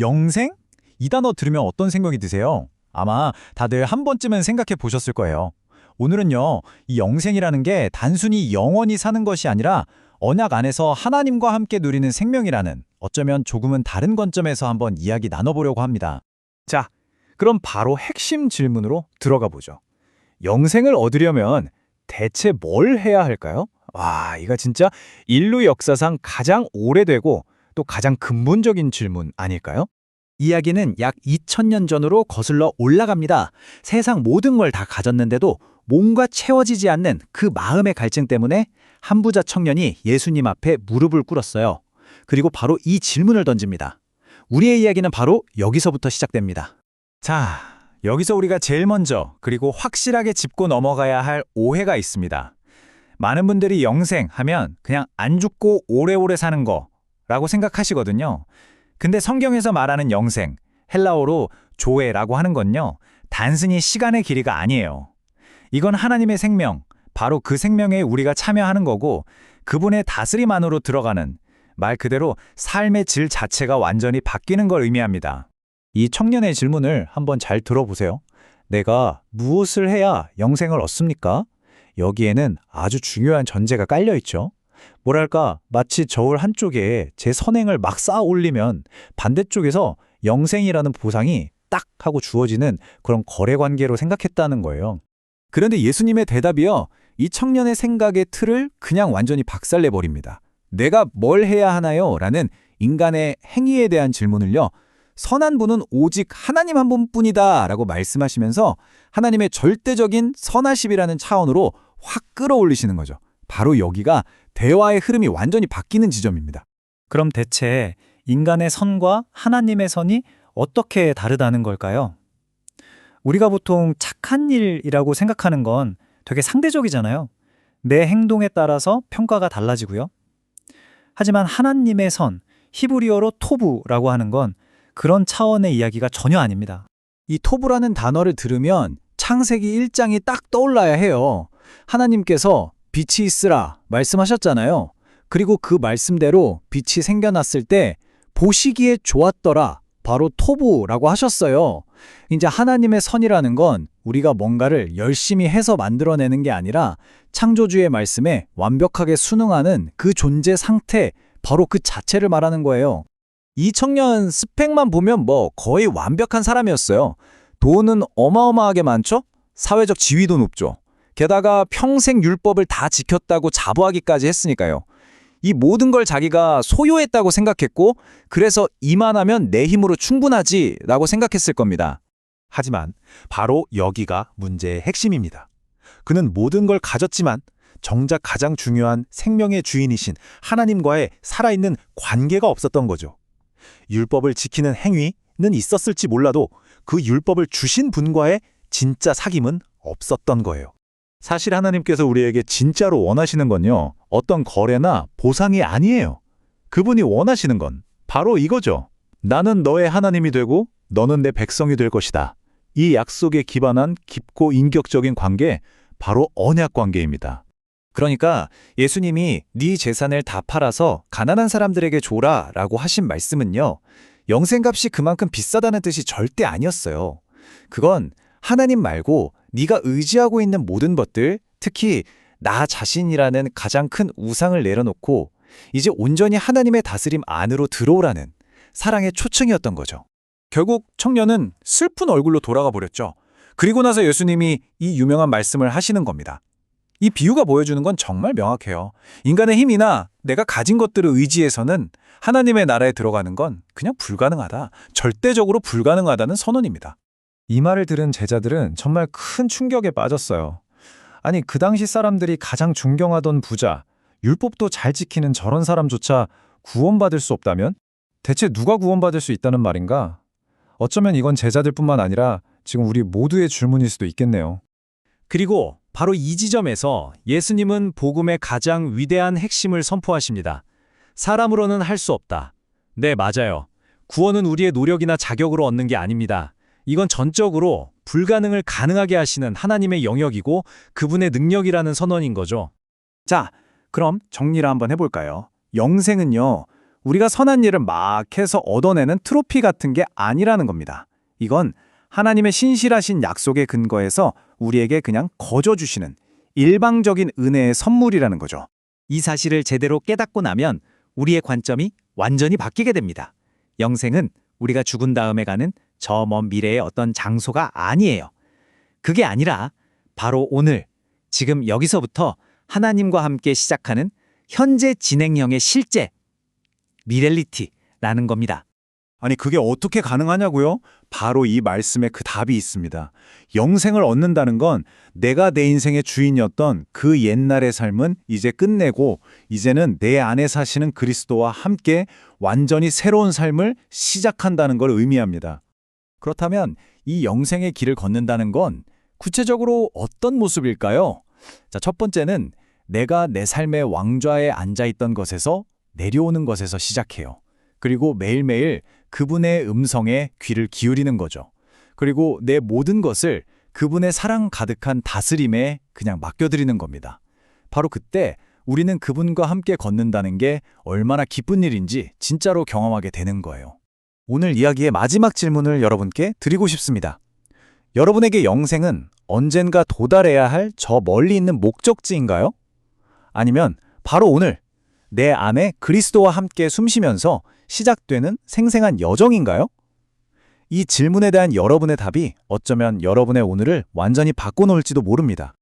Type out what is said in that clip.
영생? 이 단어 들으면 어떤 생각이 드세요? 아마 다들 한 번쯤은 생각해 보셨을 거예요. 오늘은요, 이 영생이라는 게 단순히 영원히 사는 것이 아니라 언약 안에서 하나님과 함께 누리는 생명이라는 어쩌면 조금은 다른 관점에서 한번 이야기 나눠보려고 합니다. 자, 그럼 바로 핵심 질문으로 들어가 보죠. 영생을 얻으려면 대체 뭘 해야 할까요? 와, 이거 진짜 인류 역사상 가장 오래되고 또 가장 근본적인 질문 아닐까요? 이야기는 약 2000년 전으로 거슬러 올라갑니다. 세상 모든 걸 다 가졌는데도 뭔가 채워지지 않는 그 마음의 갈증 때문에 한 부자 청년이 예수님 앞에 무릎을 꿇었어요. 그리고 바로 이 질문을 던집니다. 우리의 이야기는 바로 여기서부터 시작됩니다. 자, 여기서 우리가 제일 먼저 그리고 확실하게 짚고 넘어가야 할 오해가 있습니다. 많은 분들이 영생 하면 그냥 안 죽고 오래오래 사는 거라고 생각하시거든요. 근데 성경에서 말하는 영생, 헬라어로 조에라고 하는 건요, 단순히 시간의 길이가 아니에요. 이건 하나님의 생명, 바로 그 생명에 우리가 참여하는 거고 그분의 다스림 안으로 들어가는, 말 그대로 삶의 질 자체가 완전히 바뀌는 걸 의미합니다. 이 청년의 질문을 한번 잘 들어보세요. 내가 무엇을 해야 영생을 얻습니까? 여기에는 아주 중요한 전제가 깔려 있죠. 뭐랄까, 마치 저울 한쪽에 제 선행을 막 쌓아 올리면 반대쪽에서 영생이라는 보상이 딱 하고 주어지는 그런 거래 관계로 생각했다는 거예요. 그런데 예수님의 대답이요, 이 청년의 생각의 틀을 그냥 완전히 박살내버립니다. 내가 뭘 해야 하나요? 라는 인간의 행위에 대한 질문을요, 선한 분은 오직 하나님 한 분뿐이다 라고 말씀하시면서 하나님의 절대적인 선하심이라는 차원으로 확 끌어올리시는 거죠. 바로 여기가 대화의 흐름이 완전히 바뀌는 지점입니다. 그럼 대체 인간의 선과 하나님의 선이 어떻게 다르다는 걸까요? 우리가 보통 착한 일이라고 생각하는 건 되게 상대적이잖아요. 내 행동에 따라서 평가가 달라지고요. 하지만 하나님의 선, 히브리어로 토부라고 하는 건 그런 차원의 이야기가 전혀 아닙니다. 이 토부라는 단어를 들으면 창세기 1장이 딱 떠올라야 해요. 하나님께서 빛이 있으라 말씀하셨잖아요. 그리고 그 말씀대로 빛이 생겨났을 때 보시기에 좋았더라, 바로 토부라고 하셨어요. 이제 하나님의 선이라는 건 우리가 뭔가를 열심히 해서 만들어내는 게 아니라 창조주의 말씀에 완벽하게 순응하는 그 존재 상태, 바로 그 자체를 말하는 거예요. 이 청년 스펙만 보면 뭐 거의 완벽한 사람이었어요. 돈은 어마어마하게 많죠? 사회적 지위도 높죠. 게다가 평생 율법을 다 지켰다고 자부하기까지 했으니까요. 이 모든 걸 자기가 소유했다고 생각했고, 그래서 이만하면 내 힘으로 충분하지라고 생각했을 겁니다. 하지만 바로 여기가 문제의 핵심입니다. 그는 모든 걸 가졌지만 정작 가장 중요한 생명의 주인이신 하나님과의 살아있는 관계가 없었던 거죠. 율법을 지키는 행위는 있었을지 몰라도 그 율법을 주신 분과의 진짜 사귐은 없었던 거예요. 사실 하나님께서 우리에게 진짜로 원하시는 건요, 어떤 거래나 보상이 아니에요. 그분이 원하시는 건 바로 이거죠. 나는 너의 하나님이 되고 너는 내 백성이 될 것이다. 이 약속에 기반한 깊고 인격적인 관계, 바로 언약 관계입니다. 그러니까 예수님이 네 재산을 다 팔아서 가난한 사람들에게 줘라 라고 하신 말씀은요, 영생값이 그만큼 비싸다는 뜻이 절대 아니었어요. 그건 하나님 말고 네가 의지하고 있는 모든 것들, 특히 나 자신이라는 가장 큰 우상을 내려놓고 이제 온전히 하나님의 다스림 안으로 들어오라는 사랑의 초청이었던 거죠. 결국 청년은 슬픈 얼굴로 돌아가 버렸죠. 그리고 나서 예수님이 이 유명한 말씀을 하시는 겁니다. 이 비유가 보여주는 건 정말 명확해요. 인간의 힘이나 내가 가진 것들을 의지해서는 하나님의 나라에 들어가는 건 그냥 불가능하다, 절대적으로 불가능하다는 선언입니다. 이 말을 들은 제자들은 정말 큰 충격에 빠졌어요. 아니, 그 당시 사람들이 가장 존경하던 부자, 율법도 잘 지키는 저런 사람조차 구원받을 수 없다면? 대체 누가 구원받을 수 있다는 말인가? 어쩌면 이건 제자들뿐만 아니라 지금 우리 모두의 질문일 수도 있겠네요. 그리고 바로 이 지점에서 예수님은 복음의 가장 위대한 핵심을 선포하십니다. 사람으로는 할 수 없다. 네, 맞아요. 구원은 우리의 노력이나 자격으로 얻는 게 아닙니다. 이건 전적으로 불가능을 가능하게 하시는 하나님의 영역이고 그분의 능력이라는 선언인 거죠. 자, 그럼 정리를 한번 해볼까요? 영생은요, 우리가 선한 일을 막 해서 얻어내는 트로피 같은 게 아니라는 겁니다. 이건 하나님의 신실하신 약속에 근거해서 우리에게 그냥 거저 주시는 일방적인 은혜의 선물이라는 거죠. 이 사실을 제대로 깨닫고 나면 우리의 관점이 완전히 바뀌게 됩니다. 영생은 우리가 죽은 다음에 가는 저 먼 미래의 어떤 장소가 아니에요. 그게 아니라 바로 오늘, 지금 여기서부터 하나님과 함께 시작하는 현재 진행형의 실제, 미렐리티라는 겁니다. 아니, 그게 어떻게 가능하냐고요? 바로 이 말씀에 그 답이 있습니다. 영생을 얻는다는 건 내가 내 인생의 주인이었던 그 옛날의 삶은 이제 끝내고 이제는 내 안에 사시는 그리스도와 함께 완전히 새로운 삶을 시작한다는 걸 의미합니다. 그렇다면 이 영생의 길을 걷는다는 건 구체적으로 어떤 모습일까요? 자, 첫 번째는 내가 내 삶의 왕좌에 앉아있던 것에서 내려오는 것에서 시작해요. 그리고 매일매일 그분의 음성에 귀를 기울이는 거죠. 그리고 내 모든 것을 그분의 사랑 가득한 다스림에 그냥 맡겨드리는 겁니다. 바로 그때 우리는 그분과 함께 걷는다는 게 얼마나 기쁜 일인지 진짜로 경험하게 되는 거예요. 오늘 이야기의 마지막 질문을 여러분께 드리고 싶습니다. 여러분에게 영생은 언젠가 도달해야 할 저 멀리 있는 목적지인가요? 아니면 바로 오늘 내 안에 그리스도와 함께 숨쉬면서 시작되는 생생한 여정인가요? 이 질문에 대한 여러분의 답이 어쩌면 여러분의 오늘을 완전히 바꿔놓을지도 모릅니다.